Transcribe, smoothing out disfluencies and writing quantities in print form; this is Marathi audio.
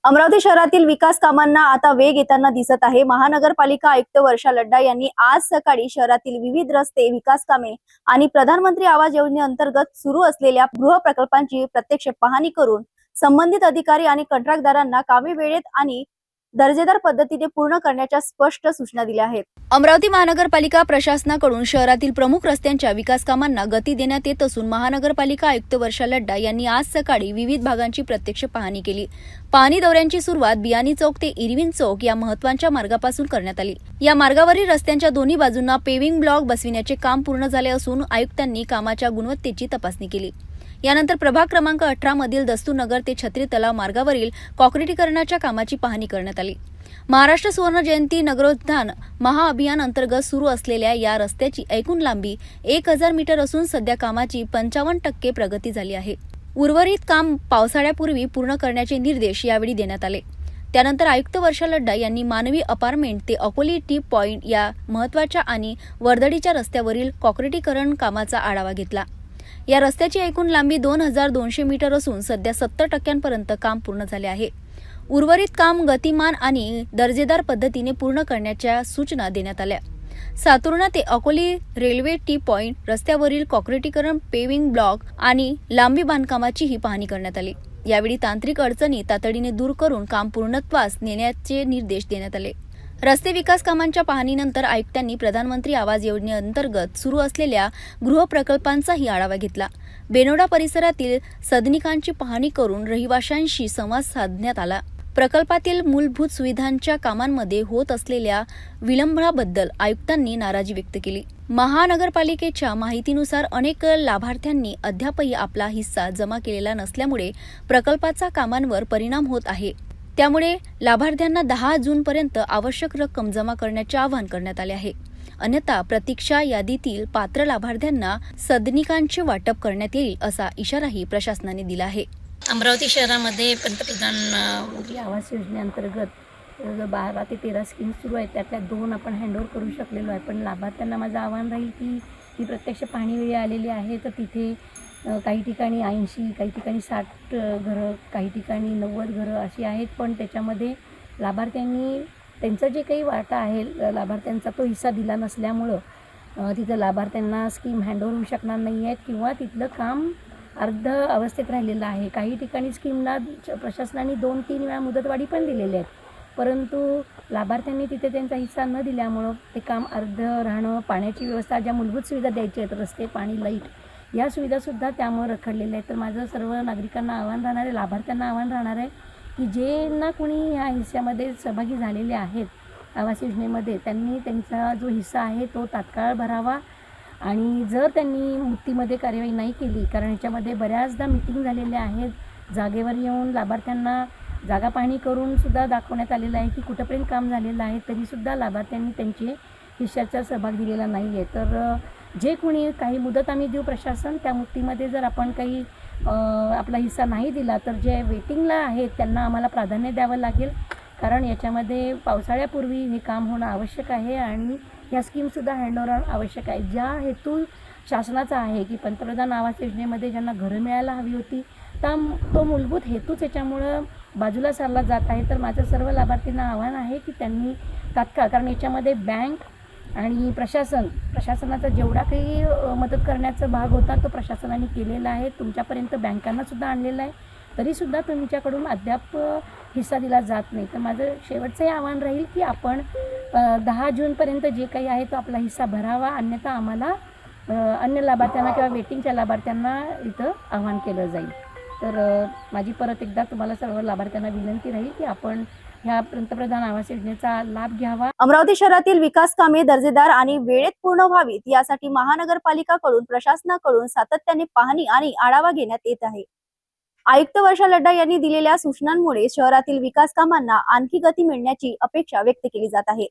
अमरावती शहरातील विकास कामांना आता वेग येताना दिसत आहे। महानगरपालिका आयुक्त वर्षा लड्डा यांनी आज सकाळी शहरातील विविध रस्ते, विकास कामे आणि प्रधानमंत्री आवास योजनेअंतर्गत सुरू असलेल्या गृह प्रकल्पांची प्रत्यक्ष पाहणी करून संबंधित अधिकारी आणि कंत्राटदारांना कामे वेळेत आणि दर्जेदार पद्धतीने पूर्ण करण्याच्या स्पष्ट सूचना दिल्या आहेत। अमरावती महानगरपालिका प्रशासनाकडून शहरातील प्रमुख रस्त्यांच्या विकास कामांना गती देण्यात येत असून महानगरपालिका आयुक्त वर्षा लड्डा यांनी आज सकाळी विविध भागांची प्रत्यक्ष पाहणी केली। पाहणी दौऱ्यांची सुरुवात बियाणी चौक ते इरविन चौक या महत्त्वाच्या मार्गापासून करण्यात आली। या मार्गावरील रस्त्यांच्या दोन्ही बाजूंना पेव्हिंग ब्लॉक बसविण्याचे काम पूर्ण झाले असून आयुक्तांनी कामाच्या गुणवत्तेची तपासणी केली। यानंतर प्रभाग क्रमांक 18 मधील दस्तूरनगर ते छत्री तलाव मार्गावरील कॉन्क्रिटीकरणाच्या कामाची पाहणी करण्यात आली। महाराष्ट्र सुवर्ण जयंती नगरोत्थान महाअभियान अंतर्गत सुरू असलेल्या या रस्त्याची एकूण लांबी 1000 मीटर असून सध्या कामाची 55% प्रगती झाली आहे। उर्वरित काम पावसाळ्यापूर्वी पूर्ण करण्याचे निर्देश यावेळी देण्यात आले। त्यानंतर आयुक्त वर्षा लड्डा यांनी मानवी अपार्टमेंट ते अकोली टी पॉइंट या महत्त्वाच्या आणि वर्दळीच्या रस्त्यावरील कॉन्क्रिटीकरण कामाचा आढावा घेतला। या रस्त्याची एकूण लांबी 2200 मीटर असून सध्या 70% काम पूर्ण झाले आहे। उर्वरित काम गतिमान आणि दर्जेदार पद्धतीने पूर्ण करण्याच्या सूचना देण्यात आल्या। सातुर्णा ते अकोली रेल्वे टी पॉइंट रस्त्यावरील कॉन्क्रिटीकरण, पेव्हिंग ब्लॉक आणि लांबी बांधकामाचीही पाहणी करण्यात आली। यावेळी तांत्रिक अडचणी तातडीने दूर करून काम पूर्णत्वास नेण्याचे निर्देश देण्यात आले। रस्ते विकास कामांच्या पाहणीनंतर आयुक्तांनी प्रधानमंत्री आवास योजनेअंतर्गत सुरू असलेल्या गृह प्रकल्पांचाही आढावा घेतला। बेनोडा परिसरातील सदनिकांची पाहणी करून रहिवाशांशी संवाद साधण्यात आला। प्रकल्पातील मूलभूत सुविधांच्या कामांमध्ये होत असलेल्या विलंबाबद्दल आयुक्तांनी नाराजी व्यक्त केली। महानगरपालिकेच्या माहितीनुसार अनेक लाभार्थ्यांनी अद्यापही आपला हिस्सा जमा केलेला नसल्यामुळे प्रकल्पाचा कामांवर परिणाम होत आहे। त्यामुळे लाभार्थ्यांना 10 जूनपर्यंत आवश्यक रक्कम जमा करण्याचे आवाहन करण्यात आले आहे। अन्यथा प्रतीक्षा यादीतील पात्र लाभार्थ्यांना सदनिकांचे वाटप करण्यात येईल असा इशाराही प्रशासनाने दिला आहे। अमरावती शहरामध्ये पंतप्रधान आवास योजनेअंतर्गत 12 ते 13 स्कीम सुरू आहेत। त्यातल्या 2 आपण हँडओव्हर करू शकलेलो आहे। पण लाभार्थ्यांना माझं आव्हान राहील की ती प्रत्यक्ष पाहणी वेळी आलेली आहे तर तिथे काही ठिकाणी 80, काही ठिकाणी 60 घरं, काही ठिकाणी 90 घरं अशी आहेत। पण त्याच्यामध्ये लाभार्थ्यांनी त्यांचं जे काही वाटा आहे लाभार्थ्यांचा तो हिस्सा दिला नसल्यामुळं तिथं लाभार्थ्यांना स्कीम हँडओव्हर होऊ शकणार नाही आहेत किंवा तिथलं काम अर्ध अवस्थेत राहिलेलं आहे। काही ठिकाणी स्कीमला प्रशासनाने 2-3 वेळा मुदतवाढी पण दिलेल्या आहेत, परंतु लाभार्थ्यांनी तिथे त्यांचा हिस्सा न दिल्यामुळं ते काम अर्ध राहणं, पाण्याची व्यवस्था, ज्या मूलभूत सुविधा द्यायच्या आहेत रस्ते, पाणी, लाईट, या सुविधासुद्धा त्यामुळे रखडलेल्या आहेत। तर माझं सर्व नागरिकांना आव्हान राहणार आहे, लाभार्थ्यांना आव्हान राहणार आहे की जे ना कोणी ह्या हिस्स्यामध्ये सहभागी झालेले आहेत आवास योजनेमध्ये त्यांनी त्यांचा जो हिस्सा आहे तो तात्काळ भरावा। आणि जर त्यांनी मुक्तीमध्ये कार्यवाही नाही केली, कारण याच्यामध्ये बऱ्याचदा मीटिंग झालेल्या आहेत, जागेवर येऊन लाभार्थ्यांना जागा पाहणी करून सुद्धा दाखवण्यात आलेलं आहे की कुठंपर्यंत काम झालेलं आहे, तरीसुद्धा लाभार्थ्यांनी त्यांचे हिस्स्याचा सहभाग दिलेला नाही आहे। तर जे कोणी काही मुदत आम्ही देऊ प्रशासन, त्या मुक्तीमध्ये जर आपण काही आपला हिस्सा नाही दिला तर जे वेटिंगला आहेत त्यांना आम्हाला प्राधान्य द्यावं लागेल, कारण याच्यामध्ये पावसाळ्यापूर्वी हे काम होणं आवश्यक आहे आणि ह्या स्कीमसुद्धा हँडओव्हर आवश्यक आहे। ज्या हेतू शासनाचा आहे की पंतप्रधान आवास योजनेमध्ये ज्यांना घरं मिळायला हवी होती तो मूलभूत हेतूच याच्यामुळं बाजूला सारला जात आहे। तर माझं सर्व लाभार्थींना आव्हान आहे की त्यांनी तात्काळ, कारण याच्यामध्ये बँक आणि प्रशासनाचा जेवढा काही मदत करण्याचा भाग होता तो प्रशासनाने केलेला आहे, तुमच्यापर्यंत बँकांनासुद्धा आणलेला आहे, तरीसुद्धा तुमच्याकडून अद्याप हिस्सा दिला जात नाही। तर माझं शेवटचंही आव्हान राहील की आपण 10 जूनपर्यंत जे काही आहे तो आपला हिस्सा भरावा, अन्यथा आम्हाला अन्य लाभार्थ्यांना किंवा वेटिंगच्या लाभार्थ्यांना इथं आव्हान केलं जाईल। तर माझी परत एकदा तुम्हाला सर्व लाभार्थ्यांना विनंती राहील की आपण ह्या पंतप्रधान आवास योजनेचा लाभ घ्यावा। अमरावती शहरातील विकास कामे दर्जेदार आणि वेळेत पूर्ण व्हावीत यासाठी महानगरपालिकाकडून प्रशासनाकडून सातत्याने पाहणी आणि आढावा घेण्यात येत आहे। आयुक्त वर्षा लड्डा यांनी दिलेल्या सूचनांमुळे शहरातील विकास कामांना आणखी गती मिळण्याची अपेक्षा व्यक्त केली जात आहे।